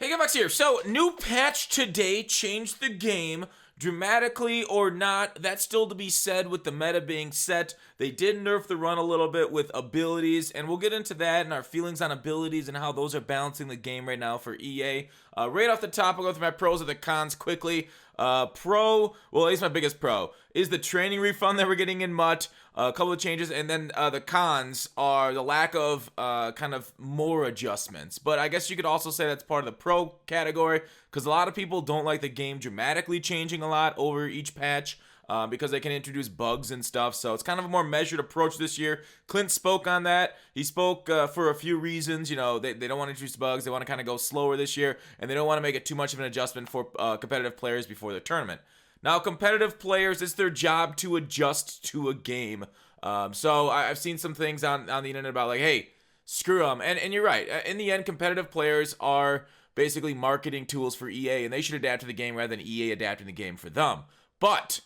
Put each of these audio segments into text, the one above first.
Hey, Gamax here. So, new patch today changed the game dramatically or not. That's still to be said with the meta being set. They did nerf the run a little bit with abilities, and we'll get into that and our feelings on abilities and how those are balancing the game right now for EA. Right off the top, I'll go through my pros and the cons quickly. Well, at least my biggest pro, is the training refund that we're getting in MUT. A couple of changes, and then the cons are the lack of kind of more adjustments. But I guess you could also say that's part of the pro category, because a lot of people don't like the game dramatically changing a lot over each patch. Because they can introduce bugs and stuff. So it's kind of a more measured approach this year. Clint spoke on that. He spoke for a few reasons. You know, they don't want to introduce bugs. They want to kind of go slower this year. And they don't want to make it too much of an adjustment for competitive players before the tournament. Now, competitive players, it's their job to adjust to a game. So I've seen some things on the internet about like, hey, screw them. And you're right. In the end, competitive players are basically marketing tools for EA. And they should adapt to the game rather than EA adapting the game for them. But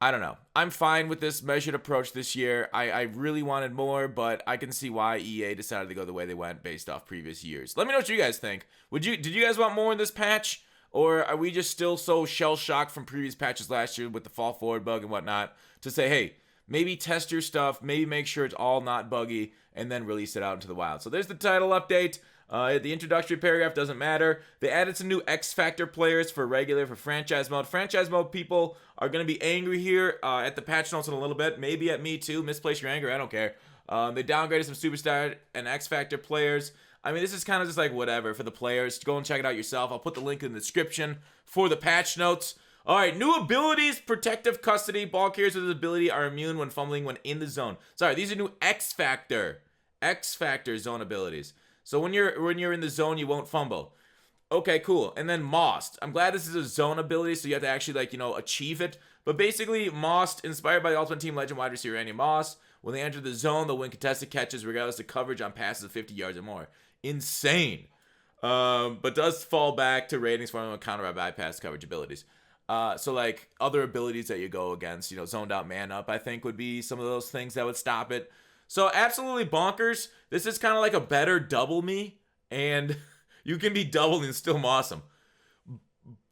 I don't know. I'm fine with this measured approach this year. I really wanted more, but I can see why EA decided to go the way they went based off previous years. Let me know what you guys think. Did you guys want more in this patch? Or are we just still so shell-shocked from previous patches last year with the fall forward bug and whatnot to say, hey, maybe test your stuff, maybe make sure it's all not buggy, and then release it out into the wild. So there's the title update. The introductory paragraph doesn't matter. They added some new X Factor players for franchise mode. Franchise mode people are going to be angry here at the patch notes in a little bit. Maybe at me too. Misplace your anger. I don't care. They downgraded some Superstar and X Factor players. I mean, this is kind of just like whatever for the players. Go and check it out yourself. I'll put the link in the description for the patch notes. All right, new abilities: protective custody. Ball carriers with this ability are immune when fumbling when in the zone. Sorry, these are new X Factor zone abilities. So when you're in the zone, you won't fumble. Okay, cool. And then Most. I'm glad this is a zone ability, so you have to actually achieve it. But basically, Most, inspired by the Ultimate Team legend wide receiver Randy Moss, when they enter the zone, they'll win contested catches regardless of coverage on passes of 50 yards or more. Insane. But does fall back to ratings for them on counter by bypass coverage abilities. So like other abilities that you go against, zoned out, man up, I think would be some of those things that would stop it. So absolutely bonkers. This is kind of like a better double me, and you can be doubled and still awesome.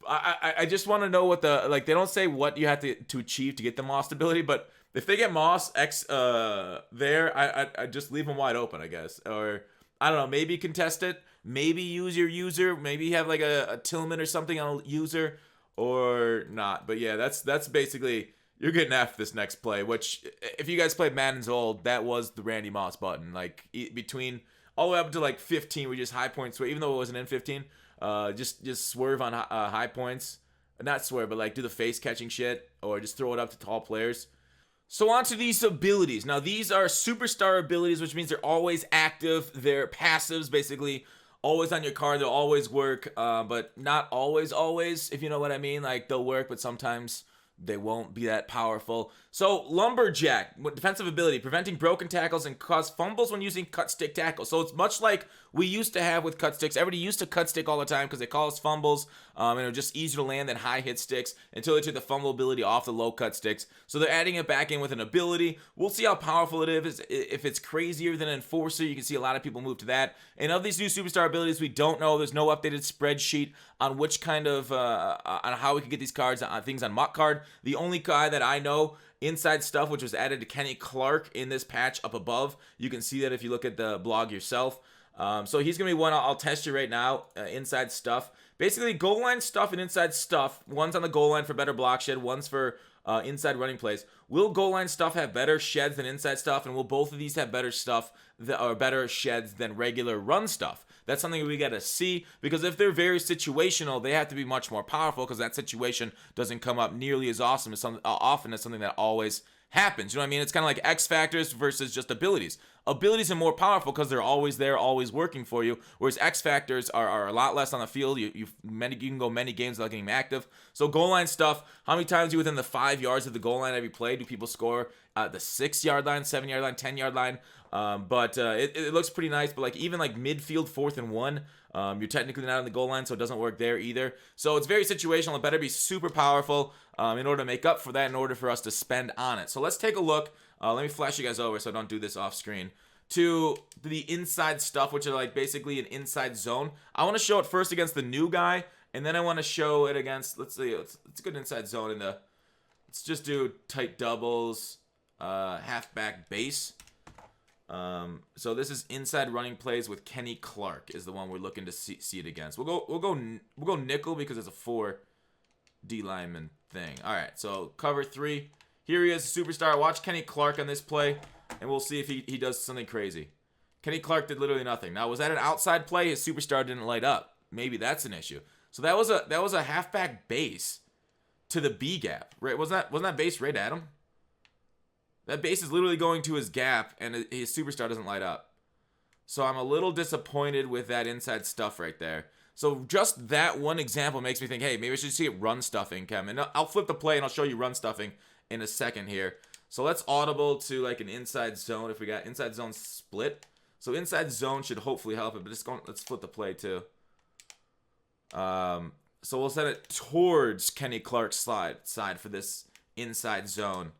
I just want to know what they don't say what you have to achieve to get the Moss ability, but if they get Moss X there, I just leave them wide open, I guess. Or I don't know, maybe contest it, maybe use your user, maybe have like a Tillman or something on a user, or not. But yeah, that's basically, you're getting F this next play, which if you guys played Madden's old, that was the Randy Moss button. Like between all the way up to like 15, we just high point swerve, even though it wasn't in 15. Just swerve on high points, not swerve, but like do the face catching shit, or just throw it up to tall players. So on to these abilities. Now these are superstar abilities, which means they're always active. They're passives, basically always on your card. They'll always work, but not always, if you know what I mean. Like they'll work, but sometimes they won't be that powerful. So Lumberjack, defensive ability, preventing broken tackles and cause fumbles when using cut stick tackle. So it's much like we used to have with cut sticks. Everybody used to cut stick all the time because they call us fumbles, and it was just easier to land than high hit sticks until they took the fumble ability off the low cut sticks. So they're adding it back in with an ability. We'll see how powerful it is. If it's crazier than Enforcer, you can see a lot of people move to that. And of these new superstar abilities, we don't know. There's no updated spreadsheet on which kind of on how we can get these cards on things on Muck Card. The only guy that I know, Inside Stuff, which was added to Kenny Clark in this patch up above. You can see that if you look at the blog yourself. So he's going to be one I'll test you right now, Inside Stuff. Basically, goal line stuff and inside stuff. One's on the goal line for better block shed. One's for inside running plays. Will goal line stuff have better sheds than inside stuff? And will both of these have better stuff or better sheds than regular run stuff? That's something we got to see, because if they're very situational, they have to be much more powerful, because that situation doesn't come up nearly as often as something that always happens. You know what I mean? It's kind of like X factors versus just abilities. Abilities are more powerful because they're always there, always working for you, whereas X factors are a lot less on the field. You can go many games without getting active. So goal line stuff, how many times are you within the 5 yards of the goal line every play? Do people score the 6 yard line, 7 yard line, 10 yard line? But it looks pretty nice. But like even like midfield 4th and 1, you're technically not on the goal line, so it doesn't work there either. So it's very situational. It better be super powerful in order to make up for that, in order for us to spend on it. So let's take a look. Let me flash you guys over so I don't do this off screen. to the inside stuff, which are like basically an inside zone. I want to show it first against the new guy, and then I want to show it against, let's see, it's a good inside zone in the, let's just do tight doubles, halfback base. So this is inside running plays with Kenny Clark is the one we're looking to see it against. We'll go nickel because it's a 4 D lineman thing. All right, so cover 3. Here he is, superstar. Watch Kenny Clark on this play, and we'll see if he does something crazy. Kenny Clark did literally nothing. Now, was that an outside play? His superstar didn't light up. Maybe that's an issue. So that was a halfback base to the B gap, right? Wasn't that base right at him? That base is literally going to his gap, and his superstar doesn't light up. So I'm a little disappointed with that inside stuff right there. So just that one example makes me think, hey, maybe I should see it run stuffing, Chem. And I'll flip the play, and I'll show you run stuffing in a second here. So let's audible to like an inside zone if we got inside zone split. So inside zone should hopefully help it, but let's flip the play too. So we'll send it towards Kenny Clark's side for this inside zone.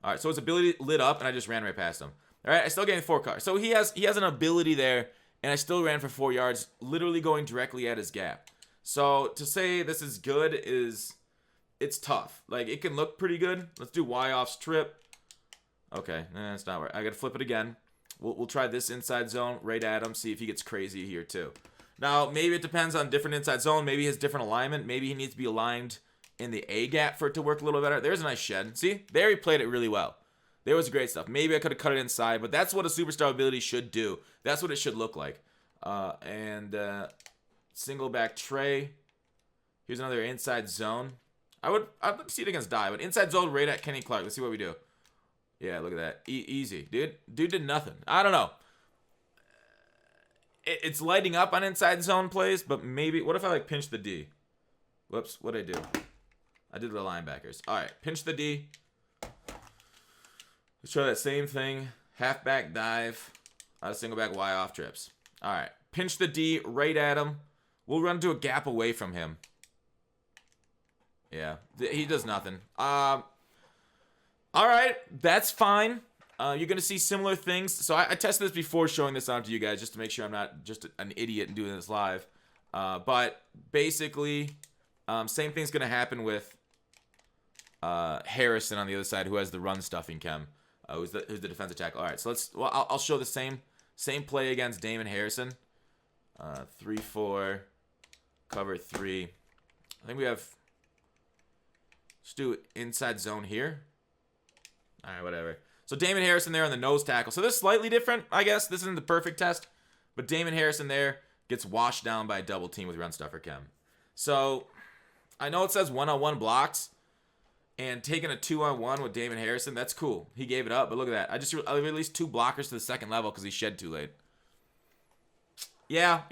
All right, so his ability lit up, and I just ran right past him. All right, I still gained 4 cards. So he has an ability there, and I still ran for 4 yards, literally going directly at his gap. So to say this is good it's tough. Like, it can look pretty good. Let's do Y-offs trip. Okay, it's not right. I gotta flip it again. We'll try this inside zone right at him, see if he gets crazy here too. Now, maybe it depends on different inside zone. Maybe he has different alignment. Maybe he needs to be aligned in the A gap for it to work a little better. There's a nice shed. See? There he played it really well. There was great stuff. Maybe I could have cut it inside, but that's what a superstar ability should do. That's what it should look like. Single back tray. Here's another inside zone. I'd like to see it against Die, but inside zone right at Kenny Clark. Let's see what we do. Yeah, look at that. Easy. Dude did nothing. I don't know. It's lighting up on inside zone plays, but maybe... What if I, like, pinch the D? Whoops. What'd I do? I did the linebackers. All right. Pinch the D. Let's try that same thing. Halfback dive. Single back Y off trips. All right. Pinch the D right at him. We'll run to a gap away from him. Yeah. He does nothing. All right. That's fine. You're going to see similar things. So I tested this before showing this out to you guys just to make sure I'm not just an idiot and doing this live. But basically, same thing's going to happen with Harrison on the other side, who has the run stuffing Chem, who's the defensive tackle. All right, so I'll show the same play against Damon Harrison. 3-4, cover 3. I think we have. Let's do inside zone here. All right, whatever. So Damon Harrison there on the nose tackle. So this is slightly different, I guess. This isn't the perfect test, but Damon Harrison there gets washed down by a double team with run stuffer Chem. So I know it says 1-on-1 blocks, and taking a 2-on-1 with Damon Harrison, that's cool. He gave it up, but look at that. I released 2 blockers to the second level because he shed too late. Yeah.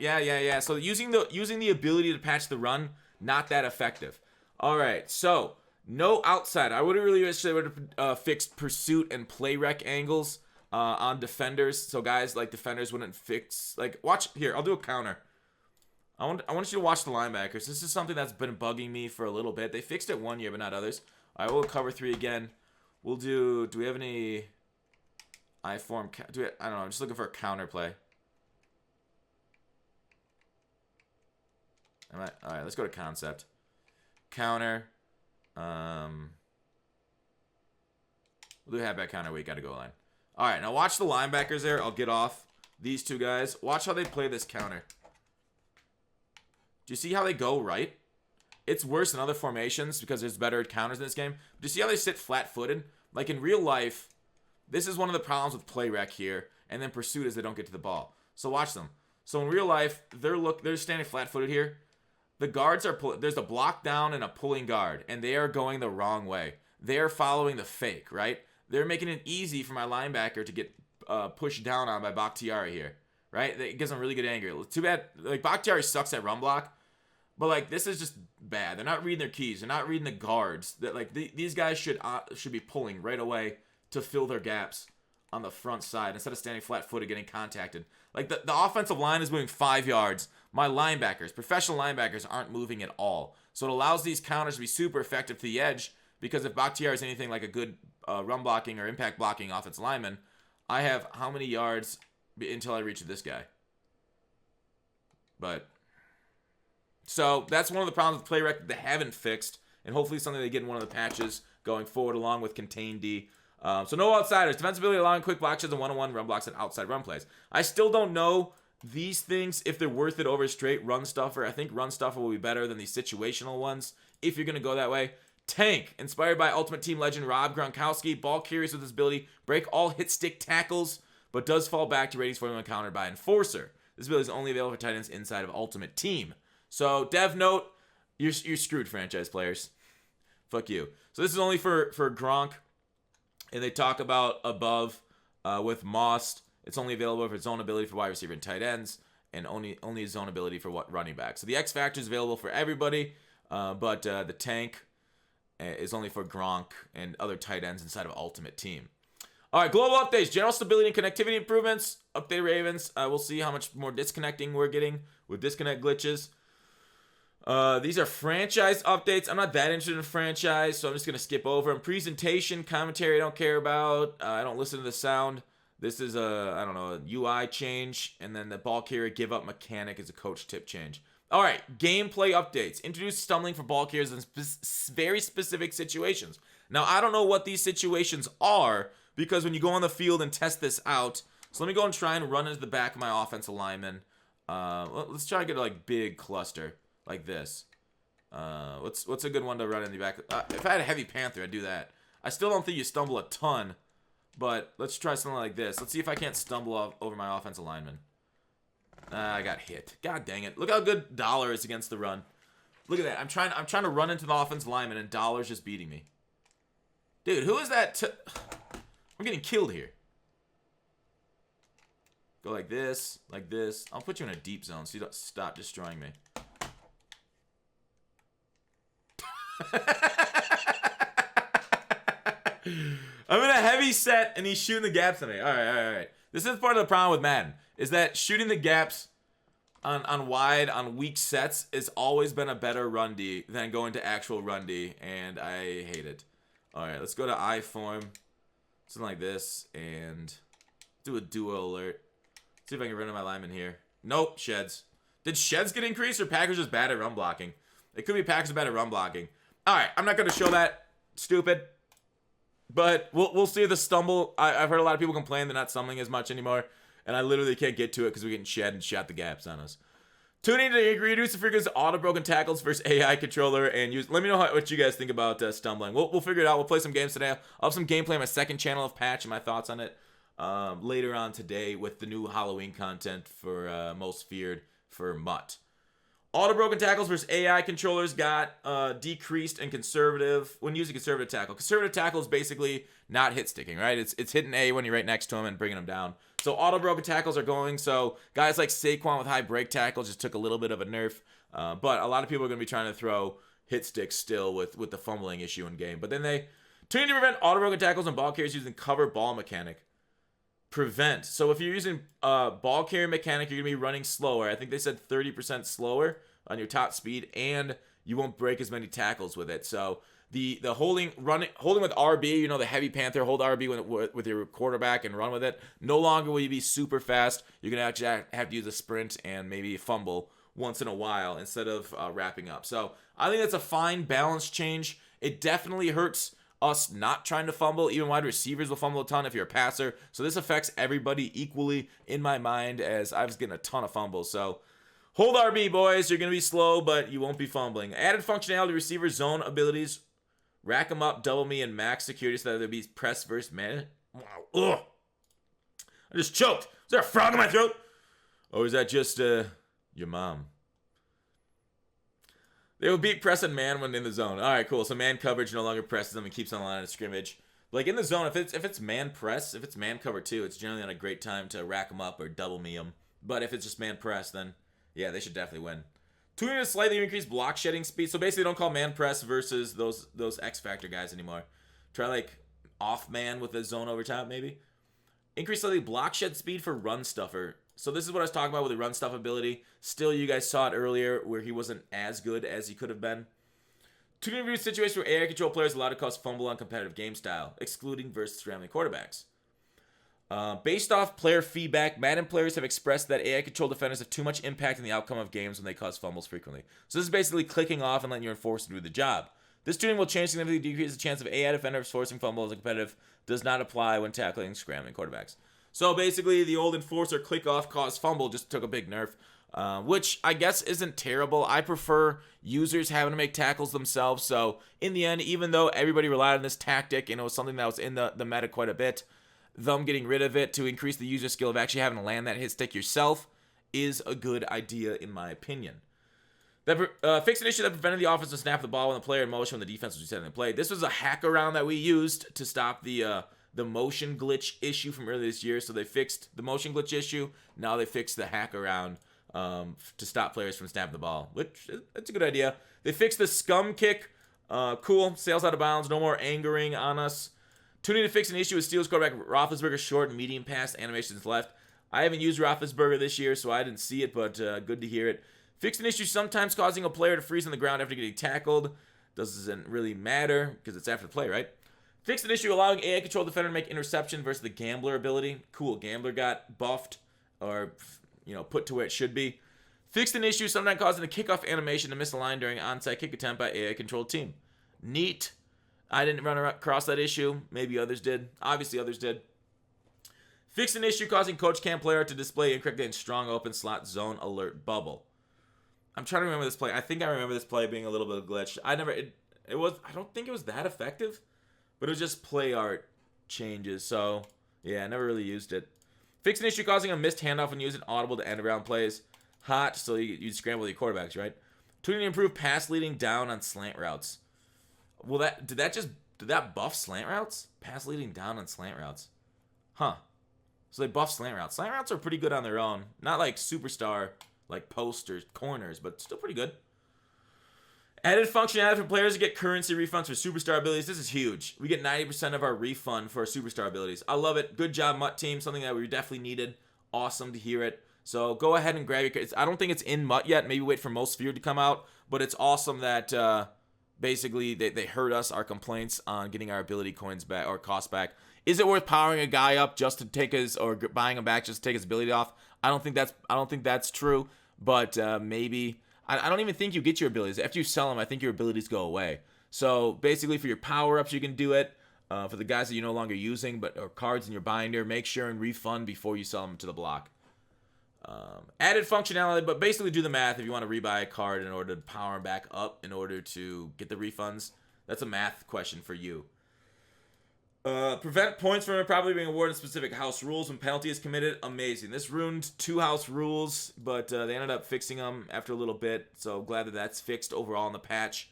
So using the ability to patch the run, not that effective. All right, so no outside. I would have really wish they would have fixed pursuit and play rec angles on defenders. So guys like defenders wouldn't fix. Like, watch here. I'll do a counter. I want you to watch the linebackers. This is something that's been bugging me for a little bit. They fixed it one year, but not others. All right, we'll cover 3 again. We'll do. Do we have any I-form? I don't know. I'm just looking for a counter play. All right, let's go to concept. Counter. We'll do halfback counter. We got to go line. All right, now watch the linebackers there. I'll get off these 2 guys. Watch how they play this counter. Do you see how they go right? It's worse than other formations because there's better counters in this game. Do you see how they sit flat-footed? Like in real life, this is one of the problems with play rec here, and then pursuit is they don't get to the ball. So watch them. So in real life, they're standing flat-footed here. The guards are there's a block down and a pulling guard, and they are going the wrong way. They are following the fake, right? They're making it easy for my linebacker to get pushed down on by Bakhtiari here, right? It gives them really good angle. Too bad, like, Bakhtiari sucks at run block, but like this is just bad. They're not reading their keys. They're not reading the guards. That like these guys should be pulling right away to fill their gaps on the front side instead of standing flat-footed getting contacted. Like the offensive line is moving 5 yards. My linebackers, professional linebackers, aren't moving at all. So it allows these counters to be super effective to the edge because if Bakhtiari is anything like a good run blocking or impact blocking offensive lineman, I have how many yards until I reach this guy. But so that's one of the problems with play rec that they haven't fixed, and hopefully something they get in one of the patches going forward, along with Contain D. So no outsiders. Defensibility allowing quick block shots and one-on-one run blocks and outside run plays. I still don't know these things if they're worth it over straight run stuffer. I think run stuffer will be better than these situational ones if you're going to go that way. Tank, inspired by Ultimate Team legend Rob Gronkowski, ball carries with his ability, break all hit stick tackles, but does fall back to ratings for when countered by Enforcer. This ability is only available for tight ends inside of Ultimate Team. So, dev note, you're screwed, franchise players. Fuck you. So this is only for Gronk, and they talk about above with Moss. It's only available for its own ability for wide receiver and tight ends, and only his own ability for running back. So the X Factor is available for everybody, but the Tank is only for Gronk and other tight ends inside of Ultimate Team. All right, global updates, general stability and connectivity improvements. Update Ravens. We'll see how much more disconnecting we're getting with disconnect glitches. These are franchise updates. I'm not that interested in franchise, so I'm just going to skip over them. Presentation, commentary, I don't care about. I don't listen to the sound. This is a UI change, and then the ball carrier give up mechanic is a coach tip change. All right, gameplay updates. Introduce stumbling for ball carriers in very specific situations. Now, I don't know what these situations are, because when you go on the field and test this out, so let me go and try and run into the back of my offensive lineman. Let's try to get a big cluster like this. What's a good one to run in the back? If I had a heavy panther, I'd do that. I still don't think you stumble a ton, but let's try something like this. Let's see if I can't stumble over my offensive lineman. I got hit. God dang it. Look how good Dollar is against the run. Look at that. I'm trying to run into the offensive lineman, and Dollar's just beating me. Dude, who is that? I'm getting killed here. Go like this, like this. I'll put you in a deep zone so you don't stop destroying me. I'm in a heavy set, and he's shooting the gaps at me. All right. This is part of the problem with Madden, is that shooting the gaps on wide, on weak sets, has always been a better run D than going to actual run D, and I hate it. All right, let's go to I form, something like this, and do a duo alert. See if I can run into my lineman here. Nope, Sheds. Did Sheds get increased, or Packers just bad at run blocking? It could be Packers bad at run blocking. All right, I'm not going to show that. Stupid. But we'll see the stumble. I've heard a lot of people complain they're not stumbling as much anymore, and I literally can't get to it because we're getting shed and shot the gaps on us. Tuning to reduce the frequency of auto broken tackles versus AI controller, and use. Let me know what you guys think about stumbling. We'll figure it out. We'll play some games today. I'll have some gameplay on my second channel of Patch and my thoughts on it later on today with the new Halloween content for Most Feared for Mutt. Auto broken tackles versus AI controllers got decreased and conservative when using conservative tackle. Conservative tackle is basically not hit sticking, right? It's hitting A when you're right next to him and bringing him down. So auto broken tackles are going. So guys like Saquon with high break tackle just took a little bit of a nerf. But a lot of people are going to be trying to throw hit sticks still with the fumbling issue in game. But then they tune to prevent auto broken tackles and ball carriers using cover ball mechanic. Prevent. So if you're using ball carrier mechanic, you're going to be running slower. I think they said 30% slower on your top speed, and you won't break as many tackles with it. So the holding with RB, the heavy panther, hold RB with your quarterback and run with it. No longer will you be super fast. You're going to actually have to use a sprint and maybe fumble once in a while instead of wrapping up. So I think that's a fine balance change. It definitely hurts us not trying to fumble. Even wide receivers will fumble a ton if you're a passer. So this affects everybody equally in my mind, as I was getting a ton of fumbles. So hold RB, boys. You're going to be slow, but you won't be fumbling. Added functionality, receiver zone abilities. Rack them up, double me, and max security so that there be press versus man. Wow. Ugh. I just choked. Is there a frog in my throat? Or is that just your mom? They will beat press and man when in the zone. All right, cool. So man coverage no longer presses them and keeps on the line of scrimmage. Like in the zone, if it's man press, if it's man cover too, it's generally not a great time to rack them up or double me them. But if it's just man press, then yeah, they should definitely win. Tuning to slightly increase block shedding speed. So basically, don't call man press versus those X Factor guys anymore. Try like off man with a zone over top maybe. Increase slightly block shed speed for run stuffer. So this is what I was talking about with the run stuff ability. Still, you guys saw it earlier where he wasn't as good as he could have been. Tuning review situations where AI control players allowed to cause fumble on competitive game style, excluding versus scrambling quarterbacks. Based off player feedback, Madden players have expressed that AI-controlled defenders have too much impact in the outcome of games when they cause fumbles frequently. So this is basically clicking off and letting your enforcer do the job. This tuning will change significantly decrease the chance of AI defenders forcing fumbles and competitive does not apply when tackling scrambling quarterbacks. So basically, the old enforcer click off caused fumble just took a big nerf, which I guess isn't terrible. I prefer users having to make tackles themselves. So in the end, even though everybody relied on this tactic and it was something that was in the meta quite a bit, them getting rid of it to increase the user skill of actually having to land that hit stick yourself is a good idea in my opinion. That fixed an issue that prevented the offense to snap the ball when the player in motion when the defense was resetting the play. This was a hack around that we used to stop the motion glitch issue from earlier this year. So they fixed the motion glitch issue. Now they fixed the hack around to stop players from snapping the ball, which it's a good idea. They fixed the scum kick. Cool. Sails out of bounds. No more angering on us. Tuning to fix an issue with Steelers quarterback Roethlisberger's short and medium pass animations left. I haven't used Roethlisberger this year, so I didn't see it, but good to hear it. Fixed an issue sometimes causing a player to freeze on the ground after getting tackled. Doesn't really matter because it's after the play, right? Fixed an issue allowing AI-controlled defender to make interception versus the Gambler ability. Cool, Gambler got buffed or put to where it should be. Fixed an issue sometimes causing a kickoff animation to miss a line during an onside kick attempt by AI-controlled team. Neat. I didn't run across that issue. Maybe others did. Obviously, others did. Fixed an issue causing coach cam player to display incorrectly in strong open slot zone alert bubble. I'm trying to remember this play. I think I remember this play being a little bit of a glitch. I don't think it was that effective, but it was just play art changes. So, yeah, I never really used it. Fixed an issue causing a missed handoff when using audible to end around plays. Hot, so you scramble with your quarterbacks, right? Tuning to improve pass leading down on slant routes. Well, did that buff slant routes? Pass leading down on slant routes. Huh. So they buff slant routes. Slant routes are pretty good on their own. Not like superstar, like post or corners, but still pretty good. Added functionality for players to get currency refunds for superstar abilities. This is huge. We get 90% of our refund for our superstar abilities. I love it. Good job, Mutt team. Something that we definitely needed. Awesome to hear it. So go ahead and grab your... I don't think it's in Mutt yet. Maybe wait for most Sphere to come out. But it's awesome that... basically, they heard us, our complaints on getting our ability coins back or costs back. Is it worth powering a guy up just to take his, or buying him back just to take his ability off? I don't think that's true. But maybe I don't even think you get your abilities after you sell them. I think your abilities go away. So basically, for your power ups, you can do it. For the guys that you're no longer using, or cards in your binder, make sure and refund before you sell them to the block. Added functionality, but basically do the math if you want to rebuy a card in order to power them back up in order to get the refunds. That's a math question for you. Prevent points from improperly being awarded specific house rules when penalty is committed. Amazing. This ruined 2 house rules, but they ended up fixing them after a little bit. So glad that that's fixed overall in the patch.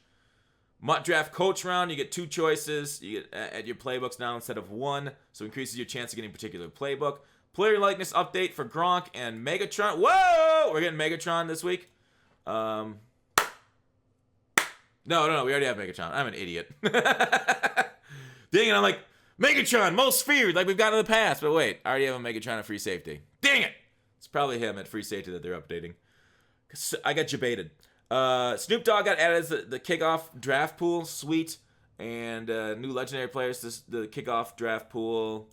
Mutt draft coach round. You get 2 choices. You get at your playbooks now instead of 1, so increases your chance of getting a particular playbook. Player likeness update for Gronk and Megatron. Whoa! We're getting Megatron this week. No, we already have Megatron. I'm an idiot. Dang it, I'm like, Megatron, most feared, like we've got in the past. But wait, I already have a Megatron at free safety. Dang it! It's probably him at free safety that they're updating. I got jebaited. Snoop Dogg got added as the kickoff draft pool. Sweet. And new legendary players, the kickoff draft pool,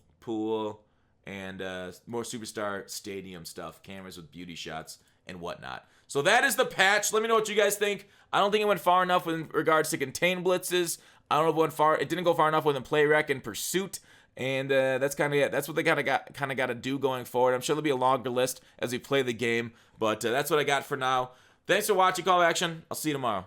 and more superstar stadium stuff, cameras with beauty shots and whatnot. So that is the patch. Let me know what you guys think. I don't think it went far enough in regards to contain blitzes. I don't know if it went far. It didn't go far enough within play rec and pursuit. And that's kind of it. That's what they kind of got to do going forward. I'm sure there'll be a longer list as we play the game, but that's what I got for now. Thanks for watching Call to Action. I'll see you tomorrow.